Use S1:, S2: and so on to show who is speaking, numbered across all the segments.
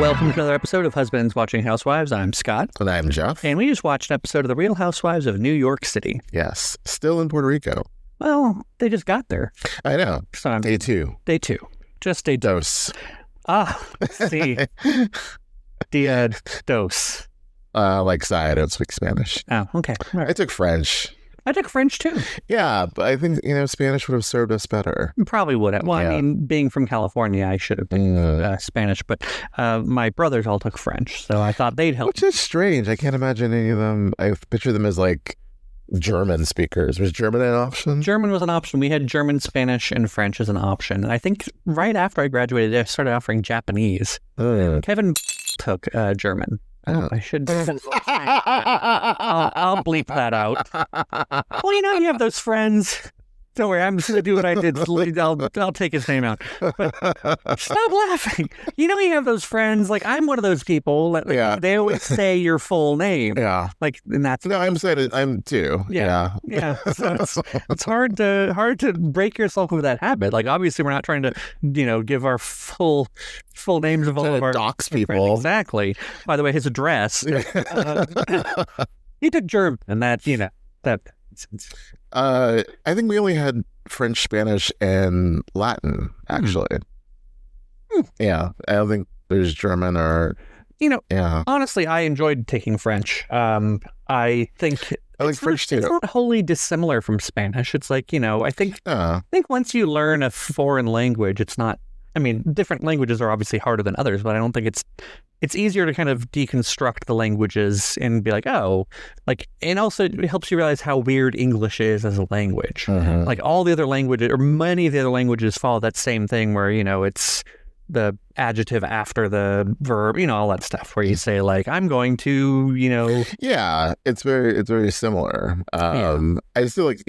S1: Welcome to another episode of Husbands Watching Housewives. I'm Scott.
S2: And I'm Jeff.
S1: And we just watched an episode of The Real Housewives of New York City.
S2: Yes. Still in Puerto Rico.
S1: Well, they just got there.
S2: I know.
S1: So
S2: Day two.
S1: Day two. Just day
S2: Dos.
S1: See. Dia dos.
S2: Like Sai, I don't speak Spanish.
S1: Oh, okay. All right.
S2: I took French.
S1: I took French too.
S2: Yeah, but I think, Spanish would have served us better.
S1: Probably would have. Well,
S2: Yeah.
S1: I mean, being from California, I should have picked Spanish, but my brothers all took French, so I thought they'd help.
S2: Which is strange. I can't imagine any of them. I picture them as like German speakers. Was German an option?
S1: German was an option. We had German, Spanish, and French as an option. And I think right after I graduated, they started offering Japanese. Kevin took German. Oh, I should. I'll bleep that out. Well, you have those friends. Don't worry, I'm just going to do what I did. I'll take his name out. But stop laughing. You have those friends. Like, I'm one of those people. That,
S2: Yeah.
S1: They always say your full name.
S2: Yeah.
S1: Like, and that's.
S2: No, I'm too.
S1: Yeah. So it's hard to break yourself of that habit. Like, obviously, we're not trying to, give our full names of all of our
S2: dox
S1: friends.
S2: people.
S1: Exactly. By the way, his address. He took German, and that.
S2: I think we only had French, Spanish, and Latin, actually. Yeah. I don't think there's German or... Yeah.
S1: Honestly, I enjoyed taking French. I think...
S2: I like French, too.
S1: It's not wholly dissimilar from Spanish. It's like, I think once you learn a foreign language, it's not... I mean, different languages are obviously harder than others, but I don't think it's easier to kind of deconstruct the languages and be like, and also it helps you realize how weird English is as a language.
S2: Mm-hmm.
S1: Like all the other languages, or many of the other languages follow that same thing where, it's the adjective after the verb, all that stuff where you say like, I'm going to,
S2: Yeah, it's very similar. I still like,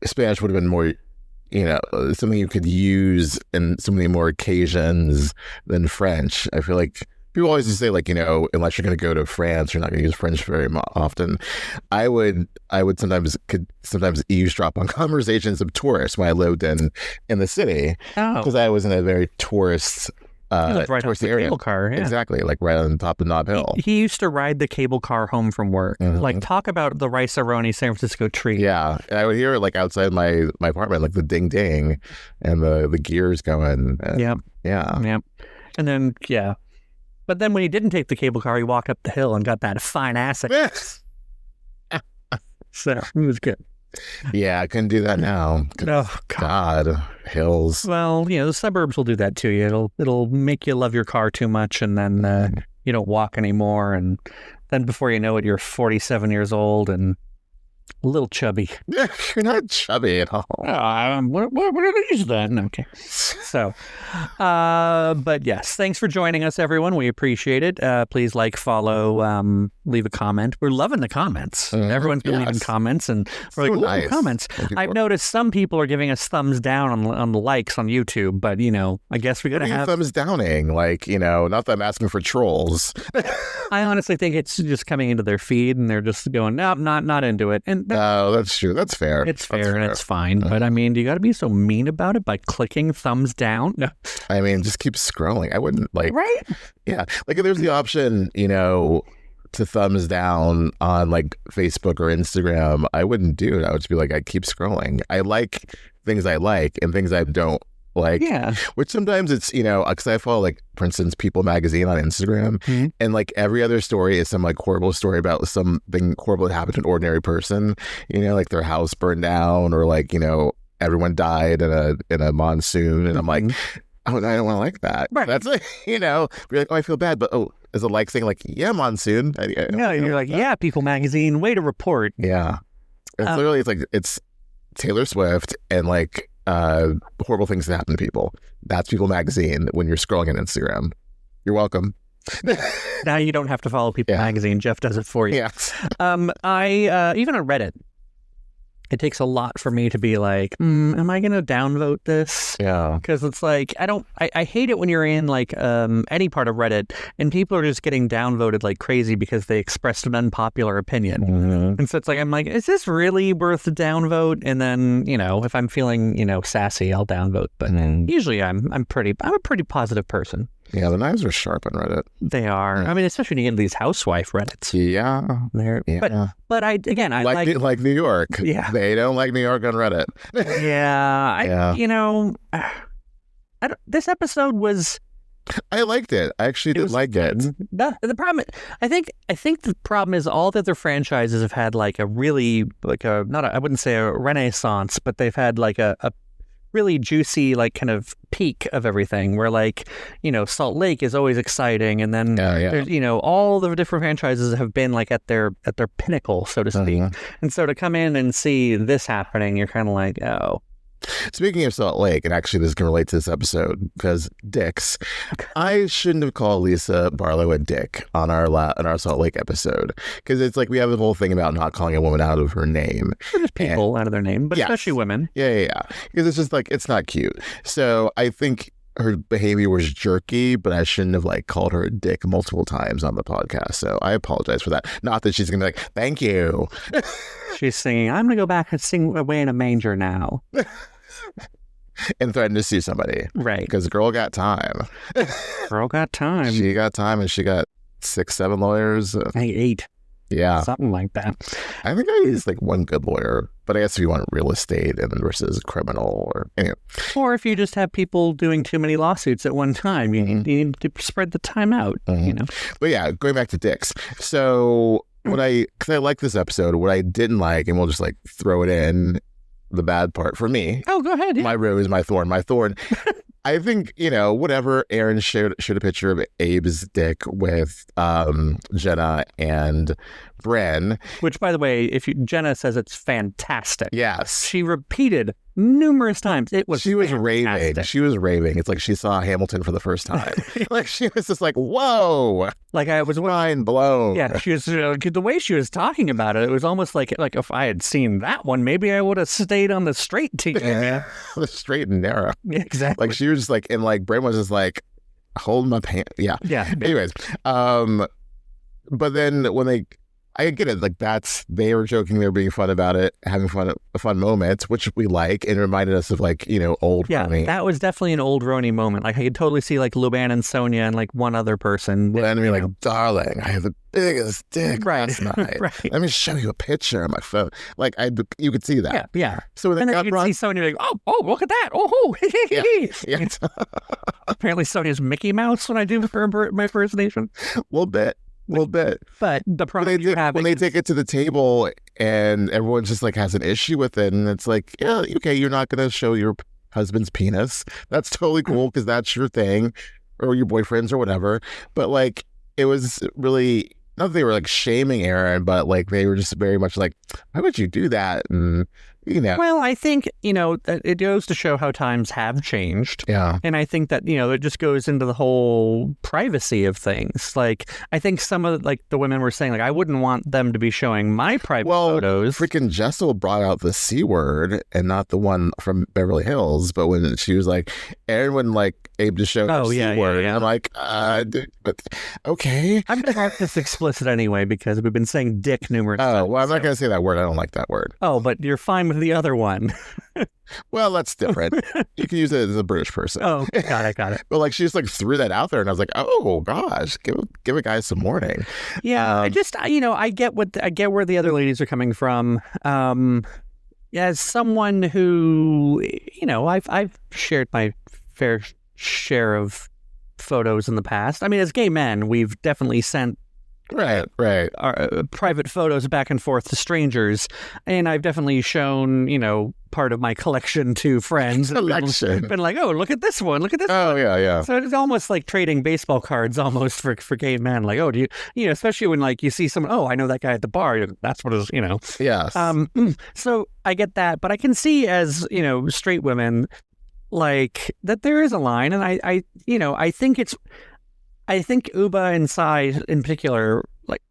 S2: Spanish would have been more, something you could use in so many more occasions than French. I feel like people always just say like, unless you're going to go to France, you're not going to use French very often. I would sometimes eavesdrop on conversations of tourists when I lived in the city because I was in a very tourist
S1: right
S2: towards
S1: the
S2: area.
S1: Cable car, yeah.
S2: Exactly, like right on top of Nob Hill.
S1: He used to ride the cable car home from work.
S2: Mm-hmm.
S1: Like, talk about the RHONY San Francisco treat.
S2: Yeah, and I would hear it like outside my apartment, like the ding ding, and the gears going.
S1: Yep. And then but then when he didn't take the cable car, he walked up the hill and got that fine ass. So it was good.
S2: Yeah, I couldn't do that now.
S1: Oh,
S2: God, hills.
S1: Well, the suburbs will do that to you. It'll make you love your car too much, and then you don't walk anymore. And then before you know it, you're 47 years old and a little chubby.
S2: Yeah, you're not chubby at all.
S1: What are these then? Okay. So, but yes, thanks for joining us, everyone. We appreciate it. Please like, follow, leave a comment. We're loving the comments. Everyone's been leaving comments, and we're like,
S2: nice.
S1: Comments. I've noticed some people are giving us thumbs down on the likes on YouTube, but I guess we got to have
S2: thumbs downing. Like, not that I'm asking for trolls.
S1: I honestly think it's just coming into their feed, and they're just going, no, not into it. And
S2: that's true. That's fair.
S1: It's fair and it's fine. But I mean, do you got to be so mean about it by clicking thumbs down? No.
S2: I mean, just keep scrolling. I wouldn't
S1: right?
S2: Yeah. Like if there's the option, to thumbs down on like Facebook or Instagram, I wouldn't do it. I would just be like, I keep scrolling. I like things I like and things I don't like.
S1: Yeah.
S2: Which sometimes it's, because I follow like, for instance, People Magazine on Instagram, and like every other story is some like horrible story about something horrible that happened to an ordinary person, like their house burned down or like, everyone died in a monsoon. And I'm like, oh, I don't want to like that.
S1: Right.
S2: That's like, you're like, oh, I feel bad. But is it like saying like, yeah, monsoon?
S1: You're like, yeah, People Magazine, way to report.
S2: Yeah. It's literally, it's Taylor Swift and like horrible things that happen to people. That's People Magazine when you're scrolling on Instagram. You're welcome.
S1: Now you don't have to follow People Magazine. Jeff does it for you.
S2: Yes.
S1: I even on Reddit, it takes a lot for me to be like, am I going to downvote this?
S2: Yeah.
S1: Because it's like, I hate it when you're in like any part of Reddit and people are just getting downvoted like crazy because they expressed an unpopular opinion.
S2: Mm-hmm.
S1: And so it's like, I'm like, is this really worth a downvote? And then, if I'm feeling, sassy, I'll downvote. But usually I'm a pretty positive person.
S2: Yeah, the knives are sharp on Reddit.
S1: They are. I mean, especially when you get into these housewife Reddits.
S2: Yeah.
S1: But I
S2: like New York.
S1: Yeah.
S2: They don't like New York on Reddit.
S1: This episode was...
S2: I liked it. I actually did like it.
S1: The problem, I think the problem is all the other franchises have had like a really, I wouldn't say a renaissance, but they've had like a really juicy, like kind of peak of everything where like, Salt Lake is always exciting. And then there's, all the different franchises have been like at their pinnacle, so to speak. And so to come in and see this happening, you're kind of like, oh.
S2: Speaking of Salt Lake, and actually this can relate to this episode because dicks, I shouldn't have called Lisa Barlow a dick on our Salt Lake episode, because it's like we have the whole thing about not calling a woman out of her name.
S1: Just people out of their name, but especially women.
S2: Yeah. Because it's just like, it's not cute. So I think her behavior was jerky, but I shouldn't have like called her a dick multiple times on the podcast. So I apologize for that. Not that she's gonna be like, thank you.
S1: She's singing, I'm gonna go back and sing Away in a Manger now.
S2: And threaten to sue somebody.
S1: Right.
S2: Because girl got time.
S1: Girl got time.
S2: She got time, and she got 6-7 lawyers.
S1: 8.
S2: Yeah.
S1: Something like that.
S2: I think I used like one good lawyer, but I guess if you want real estate and versus criminal or anyway.
S1: Or if you just have people doing too many lawsuits at one time, you need to spread the time out,
S2: But yeah, going back to dicks. So because I like this episode, what I didn't like, and we'll just like throw it in, the bad part for me.
S1: Oh, go ahead. Yeah.
S2: My rose, my thorn. I think, whatever, Erin shared a picture of Abe's dick with Jenna and Brynn.
S1: Which, by the way, Jenna says it's fantastic.
S2: Yes.
S1: She repeated numerous times.
S2: She was raving. She was raving. It's like she saw Hamilton for the first time. Like she was just like, whoa.
S1: Like I was
S2: mind blown.
S1: Yeah, she was the way she was talking about it. It was almost like if I had seen that one, maybe I would have stayed on the straight team.
S2: The straight and narrow.
S1: Yeah, exactly.
S2: Like she was just like, and like Brynn was just like, hold my pants. Yeah.
S1: Yeah.
S2: Anyways, but then when I get it. Like they were joking, they were being fun about it, having fun moments, which we like, and reminded us of like, old RHONY.
S1: That was definitely an old RHONY moment. Like I could totally see like Luban and Sonia and like one other person.
S2: Well, and I mean, like, darling, I have the biggest dick last night.
S1: Right.
S2: Let me show you a picture on my phone. Like you could see that.
S1: Yeah.
S2: So
S1: then you could see Sonia like, oh, look at that. Oh,
S2: yeah.
S1: Apparently Sonia's Mickey Mouse when I do my first nation.
S2: A little bit.
S1: But the problem
S2: when they take it to the table and everyone just like has an issue with it, and it's like, yeah, okay, you're not going to show your husband's penis. That's totally cool because that's your thing, or your boyfriend's or whatever. But like, it was really not that they were like shaming Erin, but like they were just very much like, why would you do that? And
S1: Well, I think, it goes to show how times have changed.
S2: Yeah.
S1: And I think that, it just goes into the whole privacy of things. Like, I think some of like the women were saying, like, I wouldn't want them to be showing my private photos.
S2: Freaking Jessel brought out the C word, and not the one from Beverly Hills, but when she was like, Erin wouldn't like Abe to show the C word. Yeah. I'm like, but okay.
S1: I'm going to have this explicit anyway, because we've been saying dick numerous times.
S2: Oh, well, I'm not going to say that word. I don't like that word.
S1: Oh, but you're fine with the other one.
S2: Well, that's different. You can use it as a British person.
S1: Oh, got it.
S2: But like she just like threw that out there, and I was like, oh gosh, give a guy some warning.
S1: Yeah, I just I get where the other ladies are coming from. As someone who I've shared my fair share of photos in the past. I mean, as gay men, we've definitely sent our private photos back and forth to strangers, and I've definitely shown part of my collection to friends. Been like, oh, look at this one, look at this one.
S2: Yeah.
S1: So it's almost like trading baseball cards almost for gay men. Like, oh, do you especially when like you see someone, oh, I know that guy at the bar, that's what is
S2: Yes.
S1: So I get that, but I can see as straight women like that there is a line, and I think Uba and Sai in particular, like,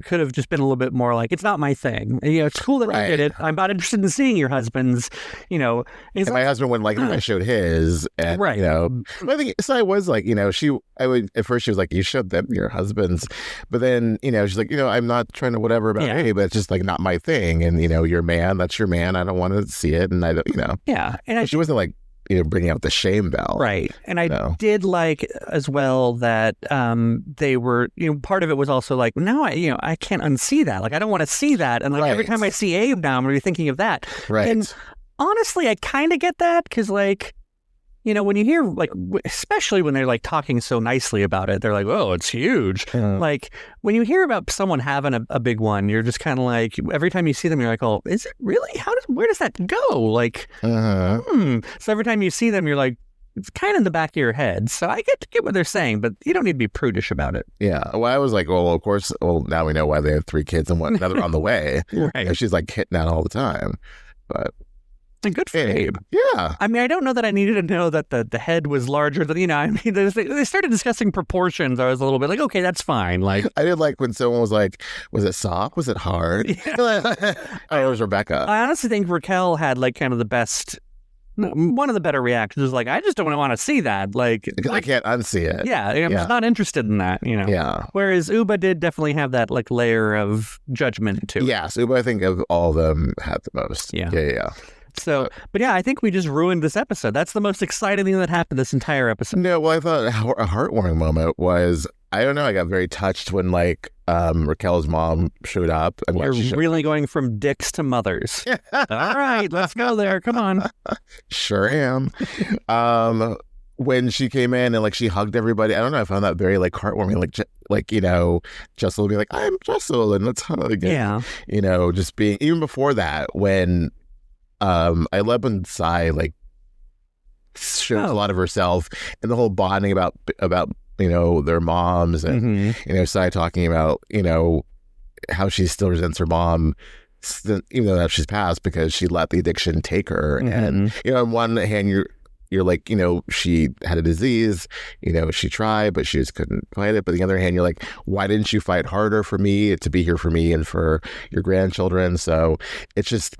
S1: could have just been a little bit more like, it's not my thing. It's cool that you did it. I'm not interested in seeing your husband's, And
S2: my husband wouldn't like I showed his, and but I think Sai was like, at first she was like, you showed them your husband's, but then she's like, I'm not trying to whatever about hey, but it's just like not my thing, and your man, that's your man. I don't want to see it, and I don't,
S1: Yeah, and
S2: she wasn't like bringing out the shame bell.
S1: Right. And I did like as well that they were, part of it was also like, now I can't unsee that. Like, I don't want to see that. And like every time I see Abe now, I'm going to be thinking of that.
S2: Right.
S1: And honestly, I kind of get that because like, when you hear like, especially when they're like talking so nicely about it, they're like, oh, it's huge. Like when you hear about someone having a big one, you're just kind of like, every time you see them, you're like, oh, is it really? Where does that go? Like, So every time you see them, you're like, it's kind of in the back of your head. So I get what they're saying, but you don't need to be prudish about it.
S2: Yeah. Well, I was like, well, of course. Well, now we know why they have 3 kids and now they're on the way.
S1: Right.
S2: She's like hitting that all the time, but.
S1: And good for Abe.
S2: Yeah.
S1: I mean, I don't know that I needed to know that the head was larger than, they started discussing proportions. I was a little bit like, okay, that's fine. Like,
S2: I did like when someone was like, was it soft? Was it hard? Yeah. Oh, it was Rebecca.
S1: I honestly think Raquel had like kind of the best, one of the better reactions. Is like, I just don't want to see that. Like,
S2: because I can't unsee it.
S1: Yeah. I'm just not interested in that,
S2: Yeah.
S1: Whereas Uba did definitely have that like layer of judgment too.
S2: Yes. Uba, I think of all of them, had the most.
S1: Yeah.
S2: Yeah.
S1: So, but yeah, I think we just ruined this episode. That's the most exciting thing that happened this entire episode.
S2: No, well, I thought a heartwarming moment was, I don't know, I got very touched when like Raquel's mom showed up. And
S1: You're really going from dicks to mothers. All right, let's go there. Come on.
S2: Sure am. When she came in and like she hugged everybody, I don't know, I found that very like heartwarming. Like Jessel would be like, I'm Jessel, and let's hug. And,
S1: yeah.
S2: Just being, even before that, when I love when Sai like shows a lot of herself and the whole bonding about their moms and Sai talking about how she still resents her mom even though she's passed because she let the addiction take her. And on one hand you're like, she had a disease, she tried, but she just couldn't fight it. But on the other hand, you're like, why didn't you fight harder for me, to be here for me and for your grandchildren? So it's just,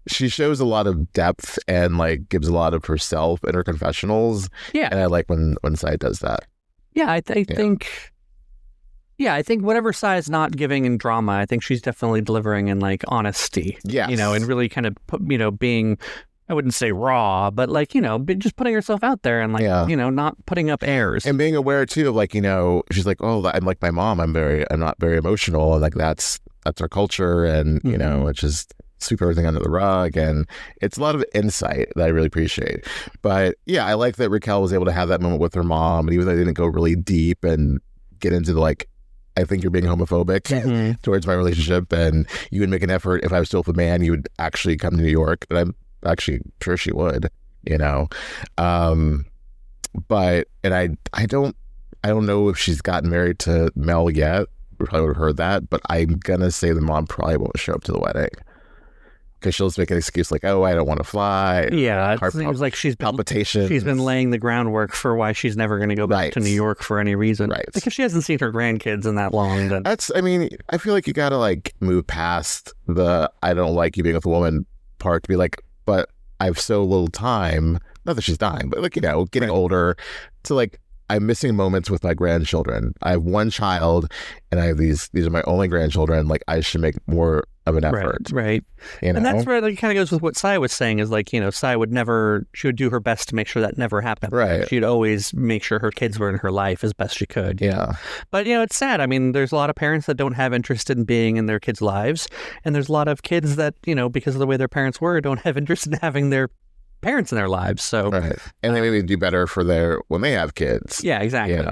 S2: she shows a lot of depth and like gives a lot of herself in her confessionals.
S1: Yeah.
S2: And I like when Sai does that.
S1: Yeah, I think whatever Sai is not giving in drama, I think she's definitely delivering in like honesty.
S2: Yes.
S1: And really kind of being, I wouldn't say raw, but like, just putting herself out there and like, not putting up airs.
S2: And being aware too of like, she's like, oh, I'm like my mom. I'm not very emotional. And like, that's our culture. And, it's just sweep everything under the rug, and it's a lot of insight that I really appreciate. But yeah, I like that Raquel was able to have that moment with her mom, and even though they didn't go really deep and get into the like, I think you're being homophobic towards my relationship, and you would make an effort if I was still with a man, you would actually come to New York, and I'm actually sure she would, but I don't know if she's gotten married to Mel yet. We probably would have heard that, but I'm gonna say the mom probably won't show up to the wedding. Because she'll just make an excuse like, oh, I don't want to fly.
S1: Yeah, it seems like she's been laying the groundwork for why she's never going to go back to New York for any reason.
S2: Right.
S1: Like if she hasn't seen her grandkids in that long, then
S2: I feel like you got to like move past the I don't like you being with a woman part to be like, but I have so little time. Not that she's dying, but like, getting older, to like, I'm missing moments with my grandchildren. I have one child and I have these are my only grandchildren. Like I should make more of an effort.
S1: Right. And that's where it kind of goes with what Sai was saying is like, Sai she would do her best to make sure that never happened.
S2: Right.
S1: She'd always make sure her kids were in her life as best she could.
S2: Yeah.
S1: But, it's sad. I mean, there's a lot of parents that don't have interest in being in their kids' lives. And there's a lot of kids that, because of the way their parents were, don't have interest in having their parents in their lives. So
S2: right. And they maybe do better for when they have kids.
S1: Yeah, exactly.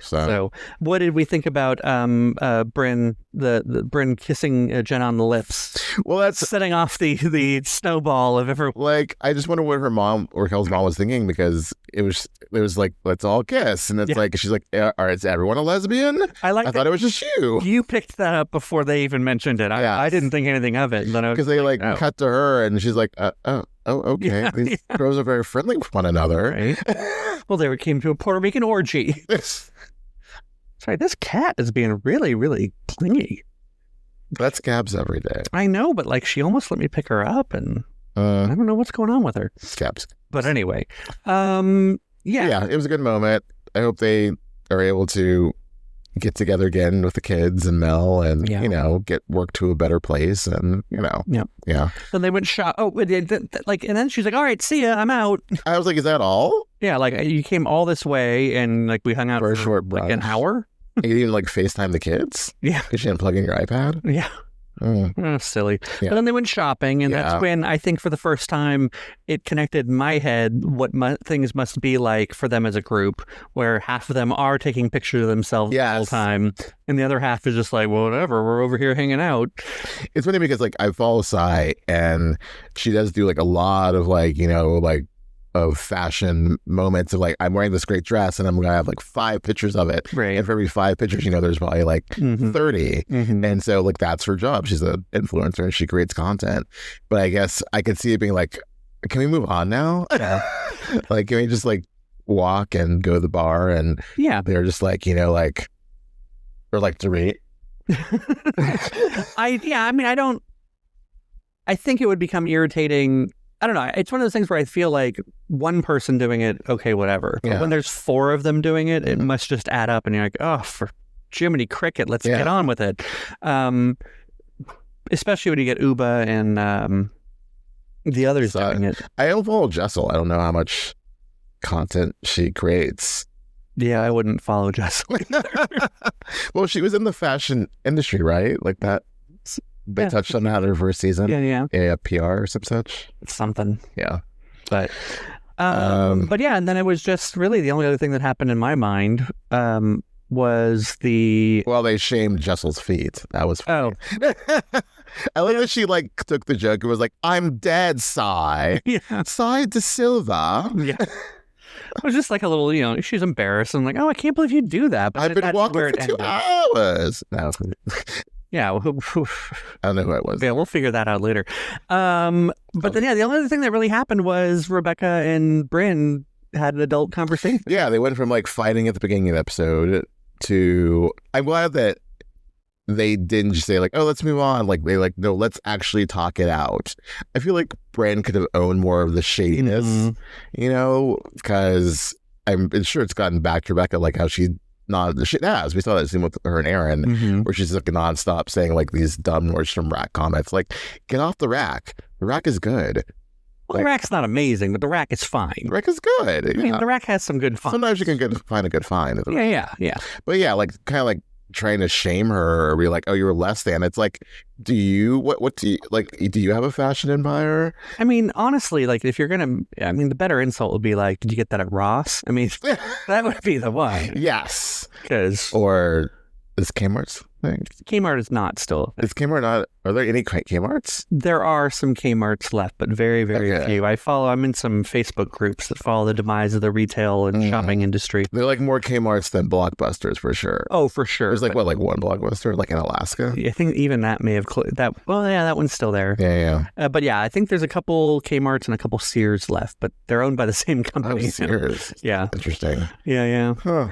S1: So what did we think about Brynn the Brynn kissing Jen on the lips?
S2: Well, that's
S1: setting off the snowball of ever.
S2: Like, I just wonder what her mom or Raquel's mom was thinking, because it was like, let's all kiss, and it's like, she's like, all right, is everyone a lesbian? I thought it was just you.
S1: You picked that up before they even mentioned it. I didn't think anything of it. Because
S2: they cut to her and she's like, oh, okay. These girls are very friendly with one another.
S1: Right. Well, they came to a Puerto Rican orgy. Sorry, this cat is being really, really clingy.
S2: That's Gabs every day.
S1: I know, but like she almost let me pick her up, and I don't know what's going on with her.
S2: Gabs.
S1: But anyway,
S2: yeah, it was a good moment. I hope they are able to get together again with the kids and Mel and,
S1: Yeah.
S2: Get work to a better place and, Yeah.
S1: Then they went shop. Oh, and then she's like, all right, see ya, I'm out.
S2: I was like, is that all?
S1: Yeah, like you came all this way and like we hung out
S2: For a short
S1: like an
S2: brunch.
S1: hour.
S2: You didn't even like FaceTime the kids?
S1: Yeah.
S2: Because you didn't plug in your iPad?
S1: Yeah. Oh, silly.
S2: Yeah.
S1: But then they went shopping, and
S2: Yeah.
S1: that's when I think for the first time it connected in my head what things must be like for them as a group, where half of them are taking pictures of themselves the whole
S2: Yes.
S1: time, and the other half is just like, well, whatever, we're over here hanging out.
S2: It's funny because like I follow Sai and she does do like a lot of of fashion moments of like I'm wearing this great dress and I'm gonna have like 5 pictures of it.
S1: Right.
S2: And for every 5 pictures, there's probably like 30. And so like that's her job. She's an influencer and she creates content. But I guess I could see it being like, can we move on now?
S1: Yeah.
S2: Like can we just like walk and go to the bar and
S1: Yeah.
S2: they're just like, or like to rate.
S1: I think it would become irritating. I don't know. It's one of those things where I feel like one person doing it, okay, whatever. But
S2: Yeah.
S1: when there's 4 of them doing it, it must just add up and you're like, oh, for Jiminy Cricket, let's get on with it. Especially when you get Uba and the others doing it.
S2: I don't follow Jessel. I don't know how much content she creates.
S1: Yeah, I wouldn't follow Jess.
S2: Well, she was in the fashion industry, right? Like that. They touched on that in her first season.
S1: Yeah.
S2: PR or some such.
S1: Something.
S2: Yeah.
S1: But yeah, and then it was just really the only other thing that happened in my mind was the...
S2: Well, they shamed Jessel's feet. That was funny. I like that she like took the joke and was like, I'm dead, Sai.
S1: Yeah.
S2: Sai De Silva.
S1: Yeah. It was just like a little, she's embarrassed. I'm like, oh, I can't believe you do that. But
S2: I've been
S1: that's
S2: walking
S1: where
S2: for
S1: it
S2: 2
S1: ended.
S2: hours. No.
S1: Yeah.
S2: I don't know who it was.
S1: Yeah, we'll figure that out later. But then, the only other thing that really happened was Rebecca and Brynn had an adult conversation.
S2: Yeah, they went from like fighting at the beginning of the episode to... I'm glad that they didn't just say like, oh, let's move on. Like they like, no, let's actually talk it out. I feel like Brynn could have owned more of the shadiness, because I'm sure it's gotten back to Rebecca, like how she nodded the shit has. We saw that scene with her and Erin, where she's like nonstop saying like these dumb Nordstrom rack comments, like, get off the rack. The rack is good.
S1: Well, the rack's not amazing, but the rack is fine.
S2: The rack is good.
S1: I mean, the rack has some good fun.
S2: Sometimes you can find a good find.
S1: Yeah.
S2: But yeah, like kind of like trying to shame her or be like, oh, you're less than. It's like, do you have a fashion empire?
S1: I mean, honestly, like if you're the better insult would be like, did you get that at Ross? I mean, that would be the one.
S2: Yes.
S1: Or
S2: is Kmart's thing?
S1: Kmart is not still.
S2: Is Kmart not? Are there any Kmart's?
S1: There are some Kmart's left, but very, very few. I'm in some Facebook groups that follow the demise of the retail and shopping industry.
S2: They're like more Kmart's than Blockbusters for sure.
S1: Oh, for sure.
S2: There's like one Blockbuster, like in Alaska.
S1: I think even that may have that one's still there.
S2: Yeah.
S1: But yeah, I think there's a couple Kmart's and a couple Sears left, but they're owned by the same company.
S2: Oh, Sears.
S1: Yeah.
S2: Interesting.
S1: Yeah.
S2: Huh.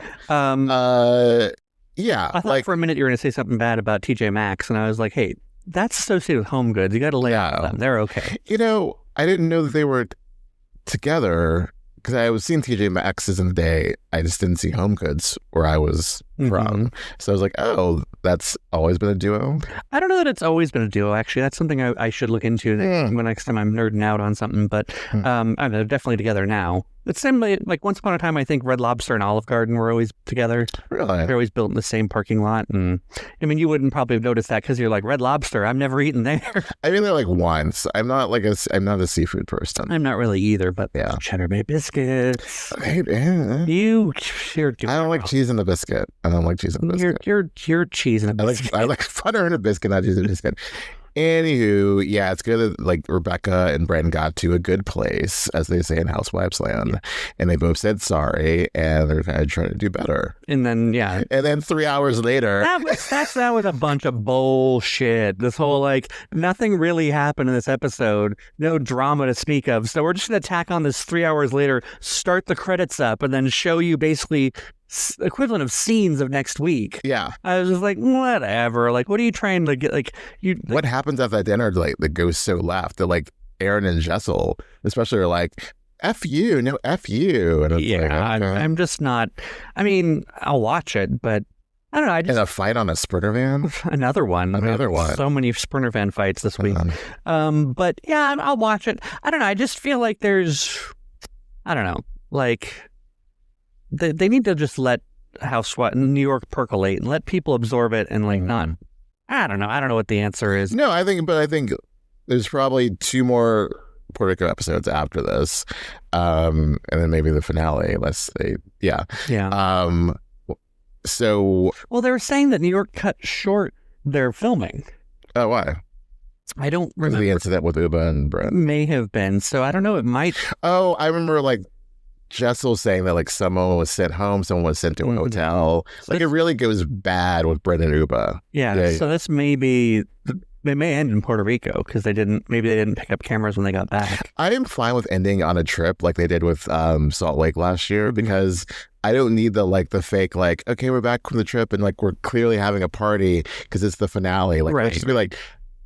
S2: Yeah.
S1: I thought for a minute you were going to say something bad about TJ Maxx, and I was like, hey, that's associated with Home Goods. You got to lay off them. They're okay.
S2: I didn't know that they were together because I was seeing TJ Maxx's in the day. I just didn't see Home Goods where I was from. So I was like, oh, that's always been a duo?
S1: I don't know that it's always been a duo, actually. That's something I should look into next time I'm nerding out on something. But I don't know, they're definitely together now. It's similar, like once upon a time, I think Red Lobster and Olive Garden were always together.
S2: Really?
S1: They're always built in the same parking lot. And I mean, you wouldn't probably have noticed that because you're like, Red Lobster, I've never eaten there.
S2: I mean, they're like once. I'm not a seafood person.
S1: I'm not really either, but Cheddar Bay biscuits.
S2: You're
S1: I
S2: don't like cheese in a biscuit. I don't like cheese in a biscuit.
S1: You're cheese in a biscuit.
S2: I like butter in a biscuit, not cheese in a biscuit. Anywho, yeah, it's good that like Rebecca and Brynn got to a good place, as they say in Housewives land, and they both said sorry, and they're kind of trying to do better.
S1: And then
S2: 3 hours later,
S1: that was a bunch of bullshit. This whole like nothing really happened in this episode, no drama to speak of. So we're just gonna tack on this 3 hours later, start the credits up, and then show you basically equivalent of scenes of next week.
S2: Yeah,
S1: I was just like, whatever. Like, what are you trying to get? Like,
S2: what happens at that dinner? Like, that goes so left that like Erin and Jessel, especially, are like, "F you, no F you." And it's
S1: I'm just not. I mean, I'll watch it, but I don't know.
S2: In a fight on a Sprinter van?
S1: Another one. So many Sprinter van fights this week. But yeah, I'll watch it. I don't know. I just feel like there's, I don't know, like they need to just let New York percolate and let people absorb it and like not. I don't know. I don't know what the answer is.
S2: No, I think there's probably 2 more Puerto Rico episodes after this, and then maybe the finale. Let's say, yeah. So,
S1: well, they were saying that New York cut short their filming.
S2: Oh, why?
S1: I don't remember.
S2: The incident with Uba and Brynn
S1: may have been. So I don't know. It might.
S2: Oh, I remember like Jessel saying that like someone was sent home, someone was sent to a hotel. So like it really goes bad with Brynn and Uba.
S1: Yeah. So this may be. They may end in Puerto Rico because maybe they didn't pick up cameras when they got back.
S2: I am fine with ending on a trip like they did with Salt Lake last year because I don't need the fake like, okay, we're back from the trip and like we're clearly having a party because it's the finale. Like let's just be like,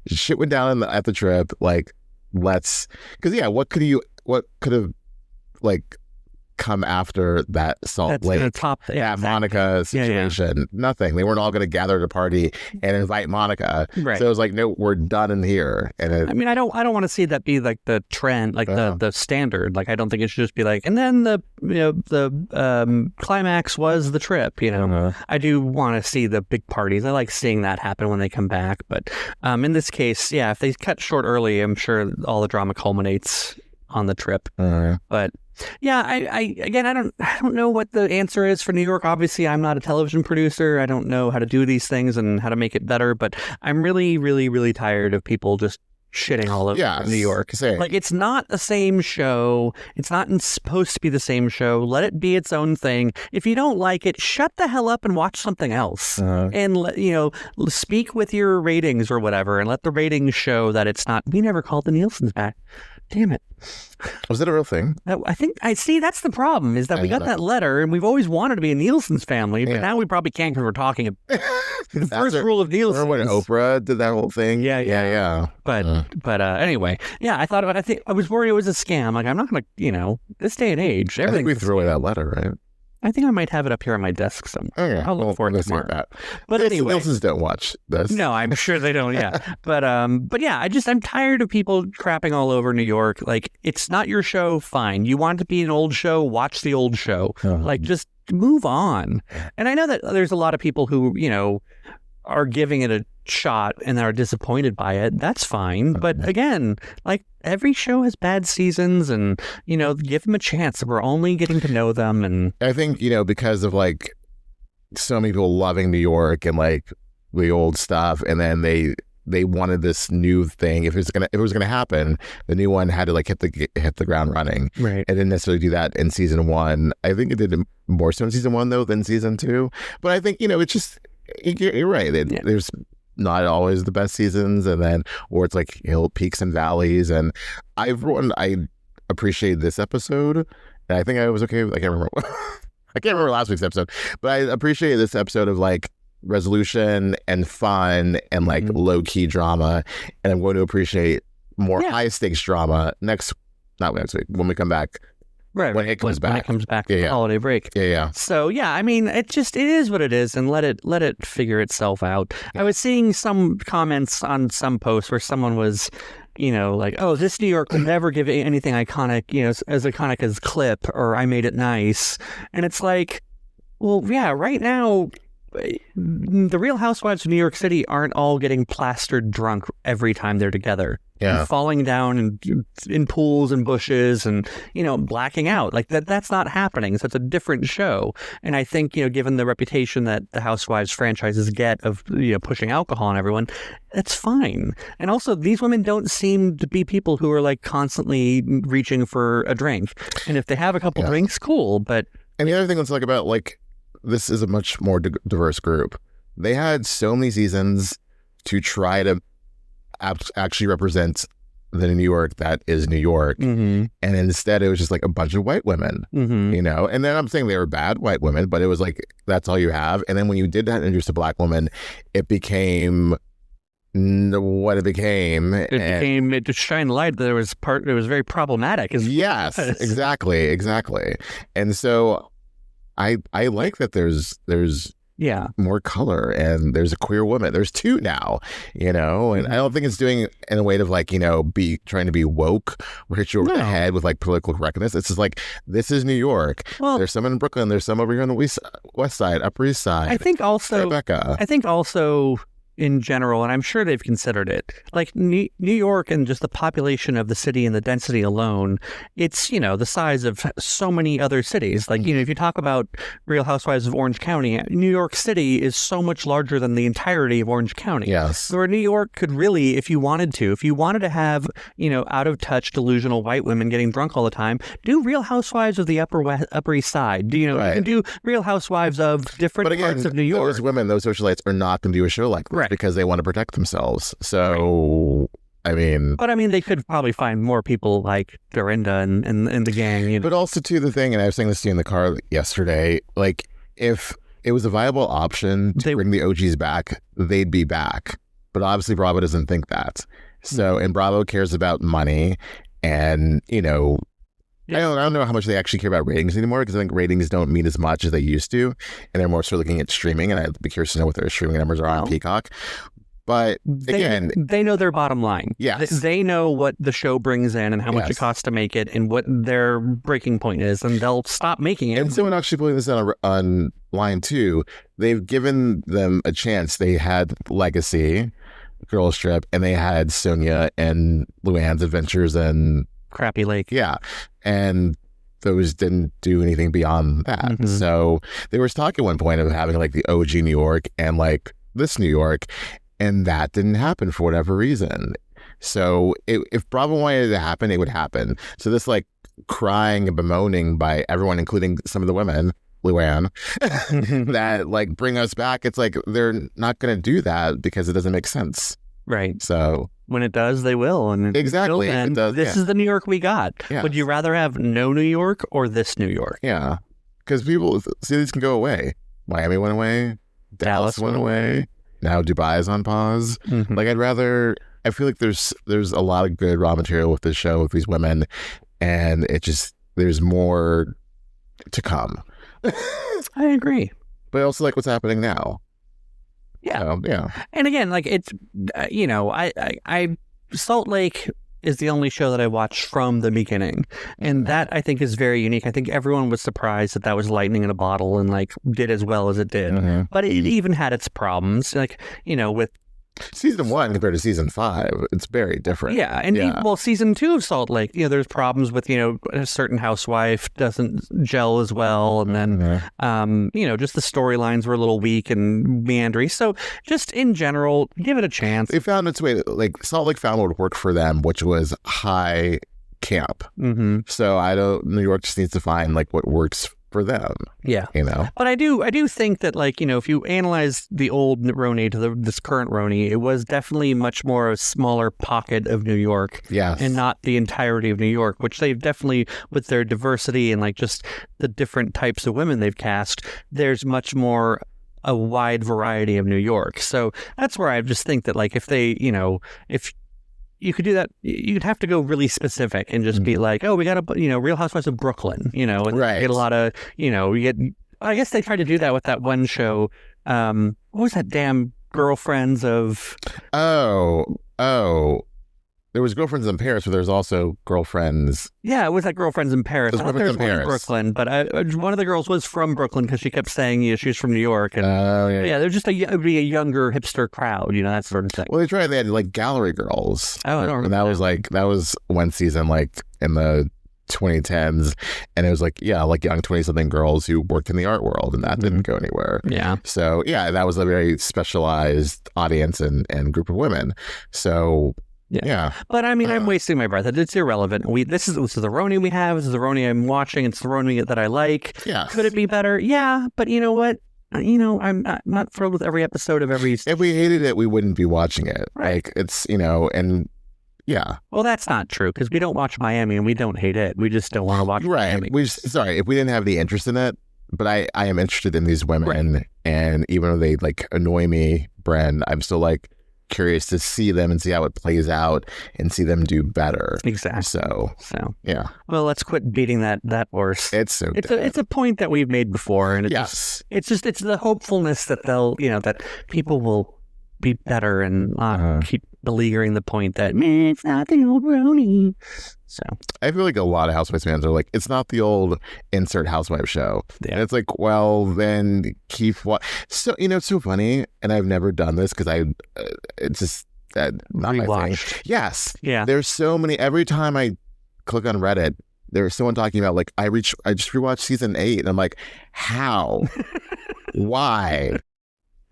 S2: shit went down at the trip. Like because what could have like come after that Salt Lake Monica situation? Nothing. They weren't all going to gather at a party and invite Monica. Right. So it was like, no, we're done in here. And I mean,
S1: I don't want to see that be like the trend, like the standard. Like I don't think it should just be like, and then the climax was the trip. I do want to see the big parties. I like seeing that happen when they come back. But in this case, if they cut short early, I'm sure all the drama culminates on the trip. But yeah, I don't know what the answer is for New York. Obviously, I'm not a television producer. I don't know how to do these things and how to make it better. But I'm really, really, really tired of people just shitting all over New York. Like it's not the same show. It's not supposed to be the same show. Let it be its own thing. If you don't like it, shut the hell up and watch something else. And speak with your ratings or whatever, and let the ratings show that it's not. We never called the Nielsen's back. Damn it.
S2: Was it a real thing?
S1: I think that's the problem is that we got that letter and we've always wanted to be a Nielsen's family, but now we probably can't because we're talking the first rule of Nielsen.
S2: Remember when Oprah did that whole thing?
S1: Yeah. But anyway, I was worried it was a scam. Like I'm not going to, this day and age, everything.
S2: I think we threw away that letter, right?
S1: I think I might have it up here on my desk somewhere.
S2: Okay.
S1: I'll look for it tomorrow.
S2: That.
S1: But anyway,
S2: Nielsen's don't watch this.
S1: No, I'm sure they don't. Yeah, but yeah, I'm tired of people crapping all over New York. Like, it's not your show. Fine, you want it to be an old show. Watch the old show. Like, just move on. And I know that there's a lot of people who are giving it a shot and are disappointed by it. That's fine. But again, like every show has bad seasons and, give them a chance. We're only getting to know them. And
S2: I think, because of like so many people loving New York and like the old stuff. And then they wanted this new thing. If it was gonna happen, the new one had to like hit the ground running.
S1: Right.
S2: It didn't necessarily do that in season 1. I think it did more so in season 1 though than season 2. But I think, it's just, you're right. There's not always the best seasons, or it's like peaks and valleys. And I appreciate this episode, and I think I was okay. I can't remember last week's episode, but I appreciate this episode of like resolution and fun and like low key drama. And I'm going to appreciate more high stakes drama not next week when we come back.
S1: Right.
S2: When it comes back.
S1: When it comes back from the holiday break.
S2: Yeah.
S1: So, I mean, it is what it is, and let it figure itself out. Yeah. I was seeing some comments on some posts where someone was, like, oh, this New York will never give anything iconic, as iconic as Clip or I Made It Nice. And it's like, well, yeah, right now, the Real Housewives of New York City aren't all getting plastered drunk every time they're together.
S2: Yeah.
S1: And falling down in pools and bushes and, blacking out. Like that's not happening. So it's a different show. And I think, given the reputation that the Housewives franchises get of, pushing alcohol on everyone, that's fine. And also these women don't seem to be people who are like constantly reaching for a drink. And if they have a couple drinks, cool. But.
S2: And the other thing that's like about like, this is a much more diverse group. They had so many seasons to try to actually represent the New York that is New York. And instead it was just like a bunch of white women, and then I'm saying they were bad white women, but it was like, that's all you have. And then when you did that and introduce a black woman, it became what it became.
S1: It just shined light that it was very problematic.
S2: Yes, exactly. And so I like that there's more color, and there's a queer woman. There's 2 now, and I don't think it's doing it in a way of like, be trying to be woke or hit you over the head with like political correctness. It's just like, this is New York. Well, there's some in Brooklyn. There's some over here on the west side, Upper East Side.
S1: I think also,
S2: Rebecca.
S1: in general, and I'm sure they've considered it, like New York and just the population of the city and the density alone, it's, the size of so many other cities. Like, if you talk about Real Housewives of Orange County, New York City is so much larger than the entirety of Orange County.
S2: Yes.
S1: Where New York could really, if you wanted to have, out of touch, delusional white women getting drunk all the time, do Real Housewives of the Upper East Side. You can do Real Housewives of different parts of New York.
S2: Those women, those socialites are not going to do a show like that. Right. Because they want to protect themselves. So, I mean...
S1: But, they could probably find more people like Dorinda and the gang.
S2: But also, too, the thing, and I was saying this to you in the car yesterday, like, if it was a viable option to bring the OGs back, they'd be back. But obviously, Bravo doesn't think that. So, and Bravo cares about money, and, I don't know how much they actually care about ratings anymore, because I think ratings don't mean as much as they used to, and they're more so looking at streaming, and I'd be curious to know what their streaming numbers are on Peacock. But again,
S1: they know their bottom line.
S2: Yes.
S1: They know what the show brings in and how much it costs to make it and what their breaking point is, and they'll stop making it.
S2: And someone actually putting this on line 2, they've given them a chance. They had Legacy, Girls Trip, and they had Sonia and Luann's Adventures and
S1: Crappy Lake.
S2: Yeah. And those didn't do anything beyond that. Mm-hmm. So there was talk at one point of having like the OG New York and like this New York, and that didn't happen for whatever reason. So if Bravo wanted it to happen, it would happen. So this like crying and bemoaning by everyone, including some of the women, Luann, that like bring us back, it's like they're not going to do that because it doesn't make sense.
S1: Right.
S2: So
S1: when it does, they will. And
S2: exactly.
S1: Then, this is the New York we got. Yeah. Would you rather have no New York or this New York?
S2: Yeah. Because cities can go away. Miami went away. Dallas went away. Now Dubai is on pause. Mm-hmm. Like I feel like there's a lot of good raw material with this show, with these women, and there's more to come.
S1: I agree.
S2: But I also like what's happening now.
S1: Yeah.
S2: Yeah.
S1: And again, like it's, I Salt Lake is the only show that I watched from the beginning. And that I think is very unique. I think everyone was surprised that was lightning in a bottle and like did as well as it did. Mm-hmm. But it even had its problems, like, with
S2: Season 1 compared to Season 5, it's very different.
S1: Yeah, and Season 2 of Salt Lake, there's problems with, a certain housewife doesn't gel as well, and then, just the storylines were a little weak and meandering. So just in general, give it a chance.
S2: They found its way, like Salt Lake found what would work for them, which was high camp. Mm-hmm. So New York just needs to find like what works for them.
S1: Yeah. But I do think that, like, if you analyze the old RHONY to this current RHONY, it was definitely much more a smaller pocket of New York.
S2: Yes.
S1: And not the entirety of New York, which they've definitely, with their diversity and like just the different types of women they've cast, there's much more a wide variety of New York. So that's where I just think that, like, if they, if you could do that, you'd have to go really specific and just be like, oh, we got a, Real Housewives of Brooklyn, and
S2: right.
S1: get a lot of, we get, I guess they tried to do that with that one show. What was that damn Girlfriends of?
S2: Oh. There was Girlfriends in Paris, but there's also Girlfriends.
S1: Yeah, it was that Girlfriends in Paris.
S2: I thought there was one in
S1: Brooklyn, but one of the girls was from Brooklyn because she kept saying she's from New York. And they're just a younger hipster crowd, that sort of thing.
S2: Well, they had like gallery girls.
S1: Oh, I don't remember.
S2: And that was one season, like in the 2010s, and it was like young 20-something girls who worked in the art world, and that didn't go anywhere.
S1: Yeah.
S2: So that was a very specialized audience and group of women. So. Yeah.
S1: But I mean, I'm wasting my breath. It's irrelevant. This is the RHONY we have. This is the RHONY I'm watching. It's the RHONY that I like.
S2: Yeah.
S1: Could it be better? Yeah. But you know what? I'm not thrilled with every episode of every.
S2: If we hated it, we wouldn't be watching it. Right. Like it's, and yeah.
S1: Well, that's not true because we don't watch Miami and we don't hate it. We just don't want to watch Miami.
S2: If we didn't have the interest in it, but I am interested in these women, and even though they like annoy me, Brynn, I'm still like, curious to see them and see how it plays out and see them do better.
S1: Exactly.
S2: So yeah.
S1: Well, let's quit beating that horse.
S2: It's
S1: a point that we've made before, and
S2: yes,
S1: it's the hopefulness that they'll, that people will be better and not keep beleaguering the point that it's not the old RHONY. So
S2: I feel like a lot of Housewives fans are like, it's not the old insert Housewives show.
S1: Yeah.
S2: And it's like, well, then keep what. So it's so funny, and I've never done this because it's just not my thing. Yes,
S1: yeah.
S2: There's so many. Every time I click on Reddit, there's someone talking about like I just rewatched season 8, and I'm like, how, why?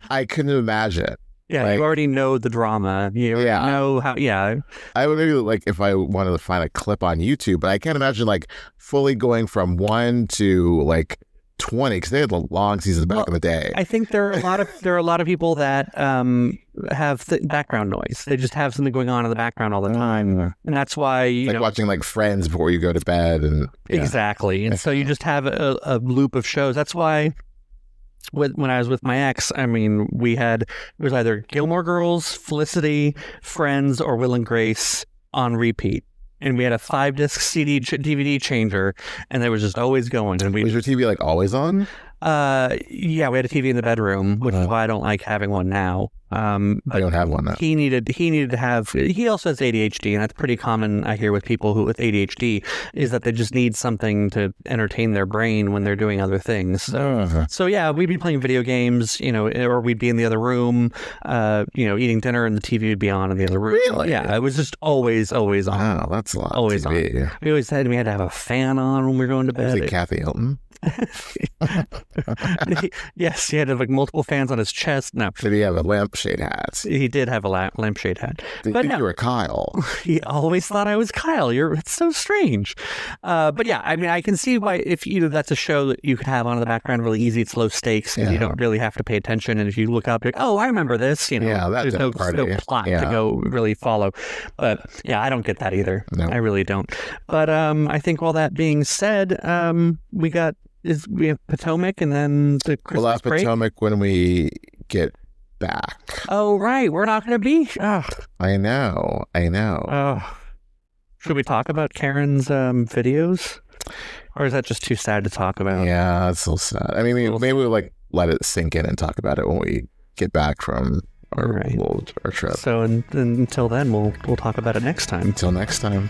S2: I couldn't imagine.
S1: Yeah, like, you already know the drama. You know how. Yeah,
S2: I would maybe like if I wanted to find a clip on YouTube, but I can't imagine like fully going from 1 to like 20 because they had long seasons back in the day.
S1: I think there are a lot of people that have background noise. They just have something going on in the background all the time, and that's why
S2: like watching like Friends before you go to bed, and
S1: exactly. And so you just have a loop of shows. That's why. When I was with my ex, I mean, it was either Gilmore Girls, Felicity, Friends, or Will and Grace on repeat. And we had a 5-disc CD DVD changer, and they was just always going. And
S2: was your TV like always on?
S1: Yeah, we had a TV in the bedroom, which is why I don't like having one now.
S2: I don't have one now.
S1: He needed to have. He also has ADHD, and that's pretty common. I hear with people with ADHD is that they just need something to entertain their brain when they're doing other things. So yeah, we'd be playing video games, or we'd be in the other room, eating dinner, and the TV would be on in the other room.
S2: Really?
S1: Yeah, it was just always on.
S2: Oh, that's a lot.
S1: Always on. We always had to have a fan on when we were going to bed.
S2: Was it Kathy Hilton?
S1: Yes, he had like multiple fans on his chest. No,
S2: did he have a lampshade hat?
S1: He did have a lampshade hat.
S2: Did you think you were Kyle?
S1: He always thought I was Kyle. It's so strange. But yeah, I mean, I can see why if that's a show that you could have on in the background really easy. It's low stakes, and you don't really have to pay attention. And if you look up, you're like, oh, I remember this. There's no plot to go really follow. But yeah, I don't get that either. No. I really don't. But I think all that being said, we have Potomac, and then the Christmas
S2: we'll have
S1: break.
S2: Potomac when we get back.
S1: Oh, right. We're not going to be. Oh.
S2: I know.
S1: Oh. Should we talk about Karen's videos? Or is that just too sad to talk about?
S2: Yeah, it's so sad. I mean, maybe we'll like let it sink in and talk about it when we get back from our trip.
S1: So until then, we'll talk about it next time.
S2: Until next time.